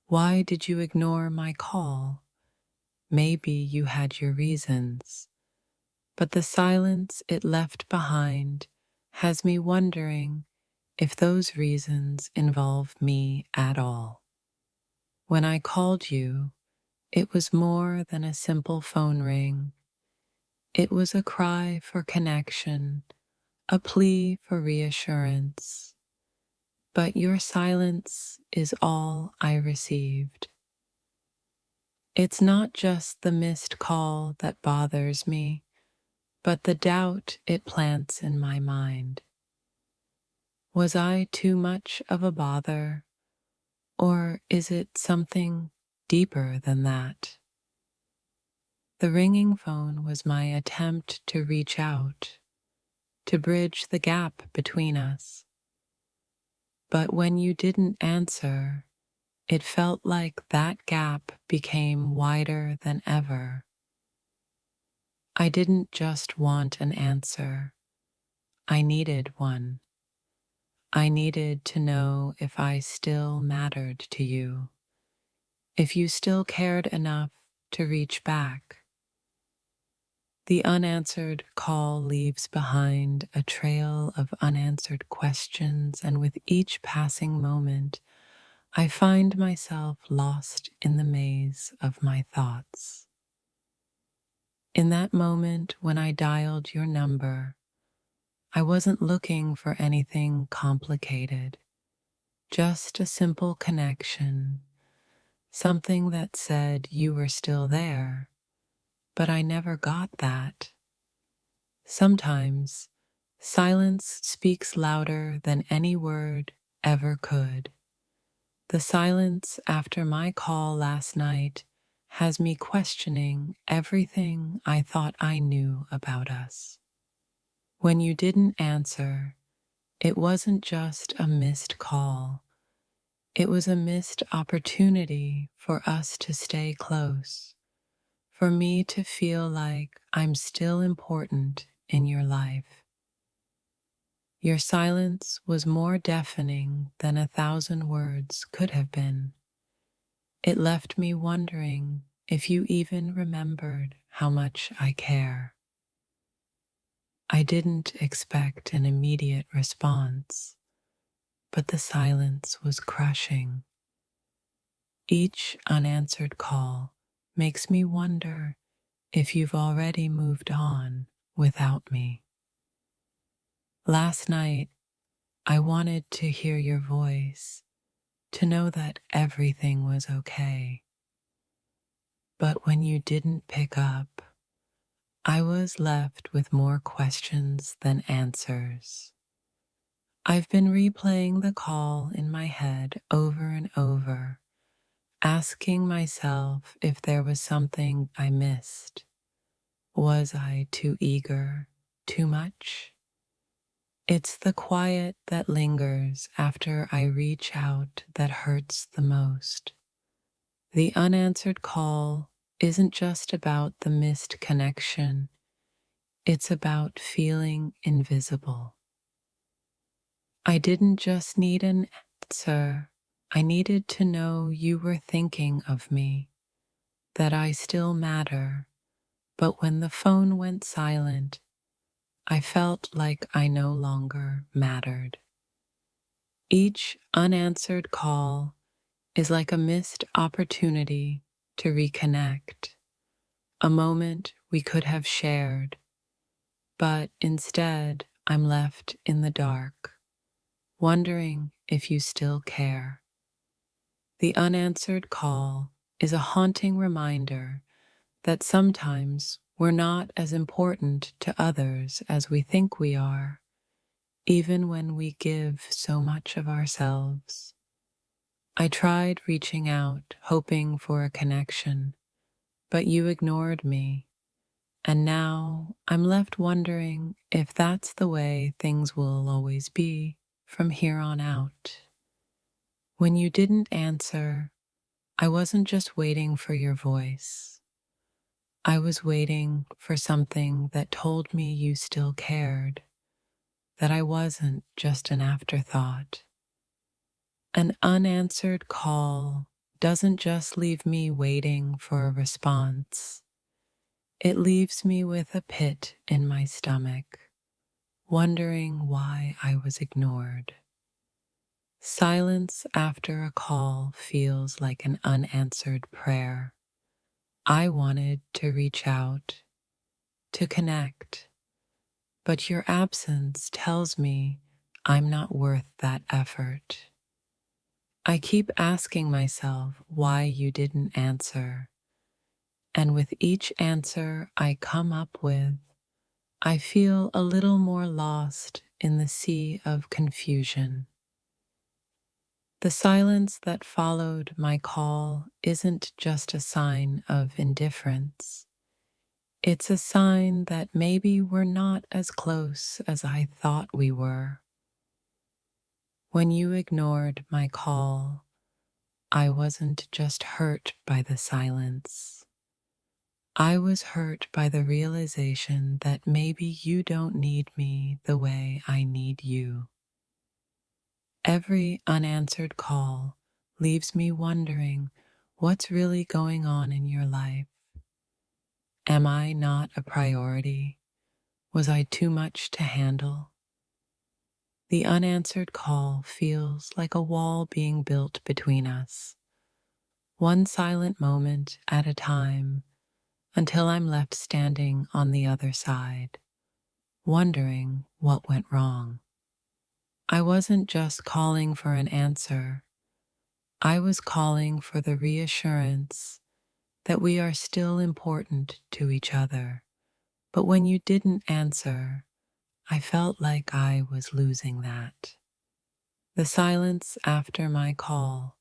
Why did you ignore my call? Maybe you had your reasons, but the silence it left behind has me wondering if those reasons involve me at all. When I called you, it was more than a simple phone ring. It was a cry for connection, a plea for reassurance. But your silence is all I received. It's not just the missed call that bothers me, but the doubt it plants in my mind. Was I too much of a bother, or is it something deeper than that? The ringing phone was my attempt to reach out, to bridge the gap between us. But when you didn't answer, it felt like that gap became wider than ever. I didn't just want an answer. I needed one. I needed to know if I still mattered to you, if you still cared enough to reach back. The unanswered call leaves behind a trail of unanswered questions, and with each passing moment, I find myself lost in the maze of my thoughts. In that moment when I dialed your number, I wasn't looking for anything complicated, just a simple connection, something that said you were still there, but I never got that. Sometimes silence speaks louder than any word ever could. The silence after my call last night has me questioning everything I thought I knew about us. When you didn't answer, it wasn't just a missed call. It was a missed opportunity for us to stay close, for me to feel like I'm still important in your life. Your silence was more deafening than 1,000 words could have been. It left me wondering if you even remembered how much I care. I didn't expect an immediate response, but the silence was crushing. Each unanswered call makes me wonder if you've already moved on without me. Last night, I wanted to hear your voice, to know that everything was okay. But when you didn't pick up, I was left with more questions than answers. I've been replaying the call in my head over and over, asking myself if there was something I missed. Was I too eager, too much? It's the quiet that lingers after I reach out that hurts the most. The unanswered call isn't just about the missed connection, it's about feeling invisible. I didn't just need an answer, I needed to know you were thinking of me, that I still matter. But when the phone went silent, I felt like I no longer mattered. Each unanswered call is like a missed opportunity to reconnect, a moment we could have shared, but instead I'm left in the dark, wondering if you still care. The unanswered call is a haunting reminder that sometimes we're not as important to others as we think we are, even when we give so much of ourselves. I tried reaching out, hoping for a connection, but you ignored me, and now I'm left wondering if that's the way things will always be from here on out. When you didn't answer, I wasn't just waiting for your voice. I was waiting for something that told me you still cared, that I wasn't just an afterthought. An unanswered call doesn't just leave me waiting for a response. It leaves me with a pit in my stomach, wondering why I was ignored. Silence after a call feels like an unanswered prayer. I wanted to reach out, to connect, but your absence tells me I'm not worth that effort. I keep asking myself why you didn't answer, and with each answer I come up with, I feel a little more lost in the sea of confusion. The silence that followed my call isn't just a sign of indifference. It's a sign that maybe we're not as close as I thought we were. When you ignored my call, I wasn't just hurt by the silence. I was hurt by the realization that maybe you don't need me the way I need you. Every unanswered call leaves me wondering what's really going on in your life. Am I not a priority? Was I too much to handle? The unanswered call feels like a wall being built between us, one silent moment at a time, until I'm left standing on the other side, wondering what went wrong. I wasn't just calling for an answer, I was calling for the reassurance that we are still important to each other. But when you didn't answer, I felt like I was losing that. The silence after my call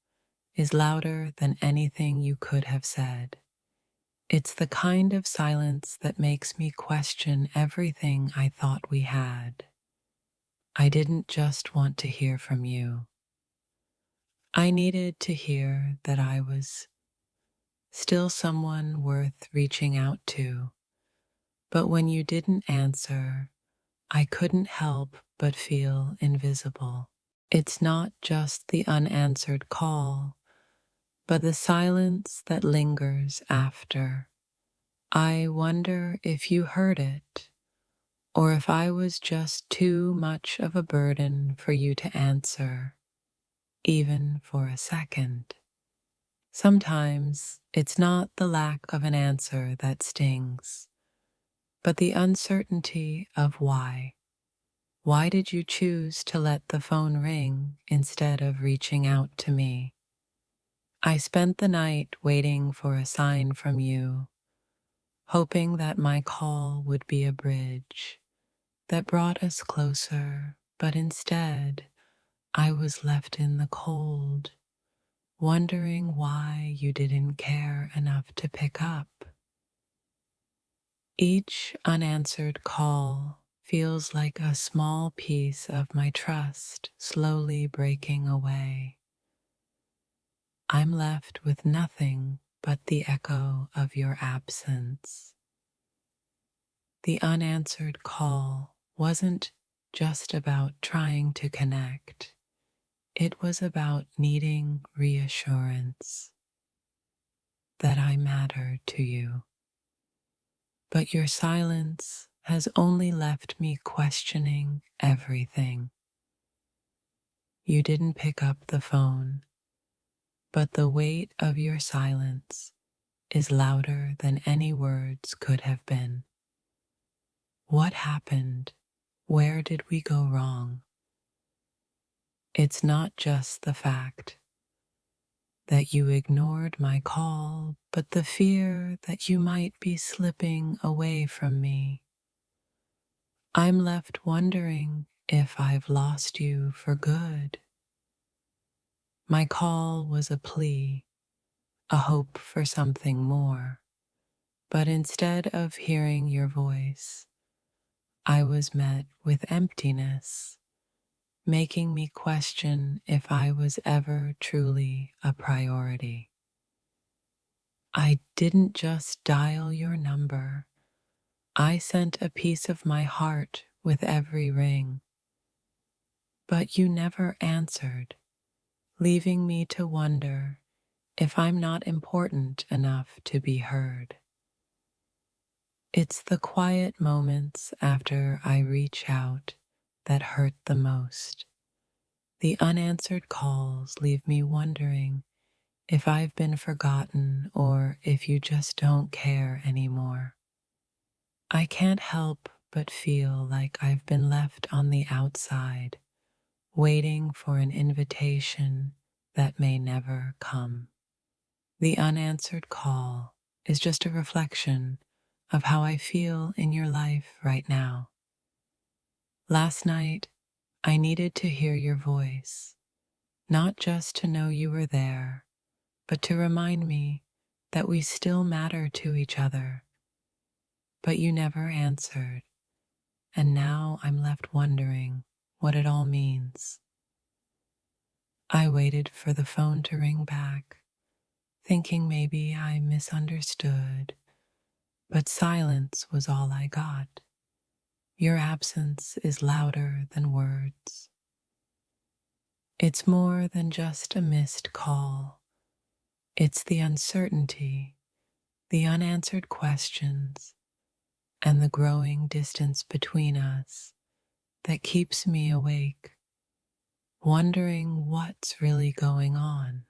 is louder than anything you could have said. It's the kind of silence that makes me question everything I thought we had. I didn't just want to hear from you. I needed to hear that I was still someone worth reaching out to. But when you didn't answer, I couldn't help but feel invisible. It's not just the unanswered call, but the silence that lingers after. I wonder if you heard it, or if I was just too much of a burden for you to answer, even for a second. Sometimes it's not the lack of an answer that stings, but the uncertainty of why. Why did you choose to let the phone ring instead of reaching out to me? I spent the night waiting for a sign from you, hoping that my call would be a bridge that brought us closer, but instead I was left in the cold, wondering why you didn't care enough to pick up. Each unanswered call feels like a small piece of my trust slowly breaking away. I'm left with nothing but the echo of your absence. The unanswered call wasn't just about trying to connect. It was about needing reassurance that I matter to you. But your silence has only left me questioning everything. You didn't pick up the phone, but the weight of your silence is louder than any words could have been. What happened? Where did we go wrong? It's not just the fact that you ignored my call, but the fear that you might be slipping away from me. I'm left wondering if I've lost you for good. My call was a plea, a hope for something more, but instead of hearing your voice, I was met with emptiness, making me question if I was ever truly a priority. I didn't just dial your number, I sent a piece of my heart with every ring. But you never answered, leaving me to wonder if I'm not important enough to be heard. It's the quiet moments after I reach out that hurt the most. The unanswered calls leave me wondering if I've been forgotten or if you just don't care anymore. I can't help but feel like I've been left on the outside, waiting for an invitation that may never come. The unanswered call is just a reflection of how I feel in your life right now. Last night, I needed to hear your voice, not just to know you were there, but to remind me that we still matter to each other. But you never answered, and now I'm left wondering what it all means. I waited for the phone to ring back, thinking maybe I misunderstood, but silence was all I got. Your absence is louder than words. It's more than just a missed call. It's the uncertainty, the unanswered questions, and the growing distance between us that keeps me awake, wondering what's really going on.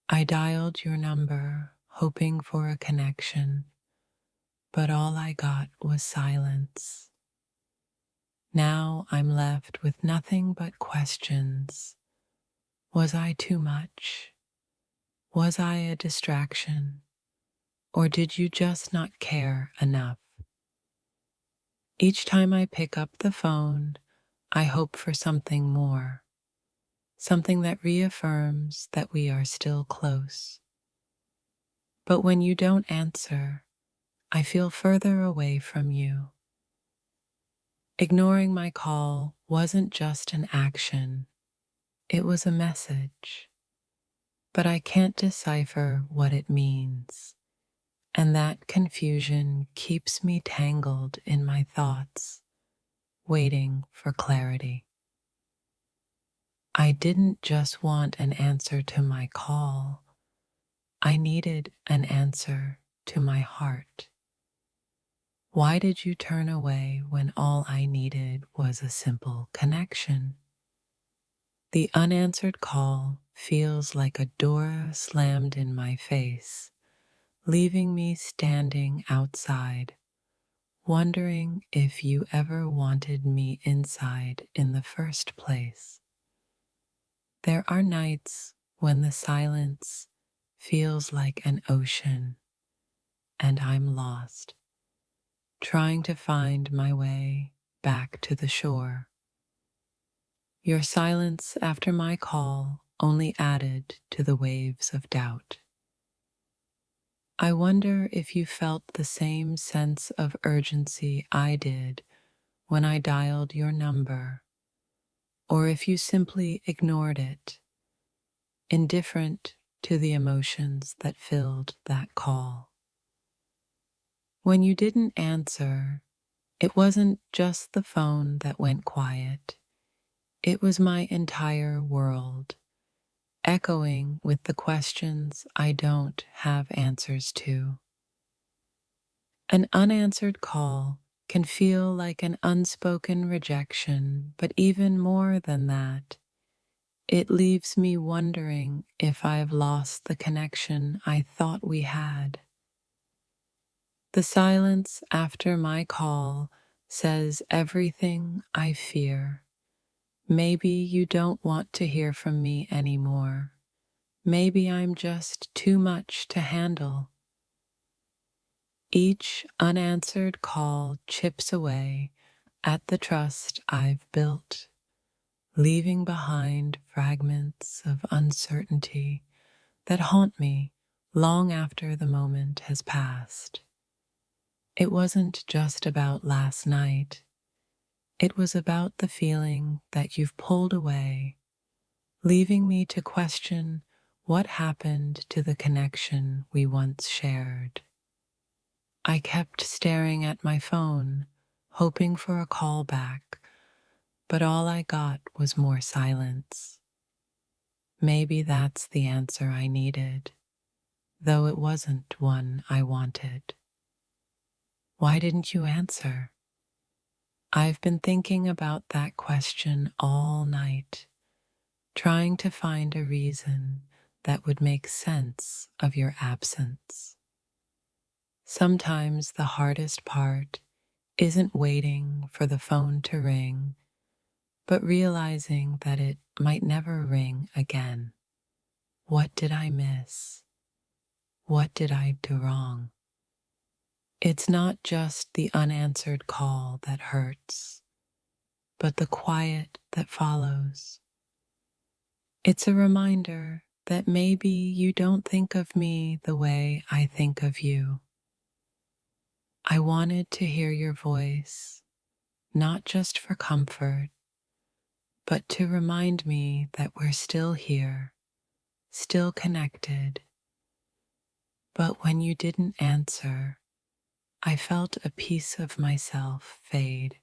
I dialed your number, hoping for a connection, but all I got was silence. Now I'm left with nothing but questions. Was I too much? Was I a distraction? Or did you just not care enough? Each time I pick up the phone, I hope for something more, something that reaffirms that we are still close. But when you don't answer, I feel further away from you. Ignoring my call wasn't just an action, it was a message. But I can't decipher what it means, and that confusion keeps me tangled in my thoughts, waiting for clarity. I didn't just want an answer to my call, I needed an answer to my heart. Why did you turn away when all I needed was a simple connection? The unanswered call feels like a door slammed in my face, leaving me standing outside, wondering if you ever wanted me inside in the first place. There are nights when the silence feels like an ocean, and I'm lost, trying to find my way back to the shore. Your silence after my call only added to the waves of doubt. I wonder if you felt the same sense of urgency I did when I dialed your number, or if you simply ignored it, indifferent to the emotions that filled that call. When you didn't answer, it wasn't just the phone that went quiet. It was my entire world, echoing with the questions I don't have answers to. An unanswered call can feel like an unspoken rejection, but even more than that, it leaves me wondering if I've lost the connection I thought we had. The silence after my call says everything I fear. Maybe you don't want to hear from me anymore. Maybe I'm just too much to handle. Each unanswered call chips away at the trust I've built, leaving behind fragments of uncertainty that haunt me long after the moment has passed. It wasn't just about last night. It was about the feeling that you've pulled away, leaving me to question what happened to the connection we once shared. I kept staring at my phone, hoping for a call back, but all I got was more silence. Maybe that's the answer I needed, though it wasn't one I wanted. Why didn't you answer? I've been thinking about that question all night, trying to find a reason that would make sense of your absence. Sometimes the hardest part isn't waiting for the phone to ring, but realizing that it might never ring again. What did I miss? What did I do wrong? It's not just the unanswered call that hurts, but the quiet that follows. It's a reminder that maybe you don't think of me the way I think of you. I wanted to hear your voice, not just for comfort, but to remind me that we're still here, still connected. But when you didn't answer, I felt a piece of myself fade.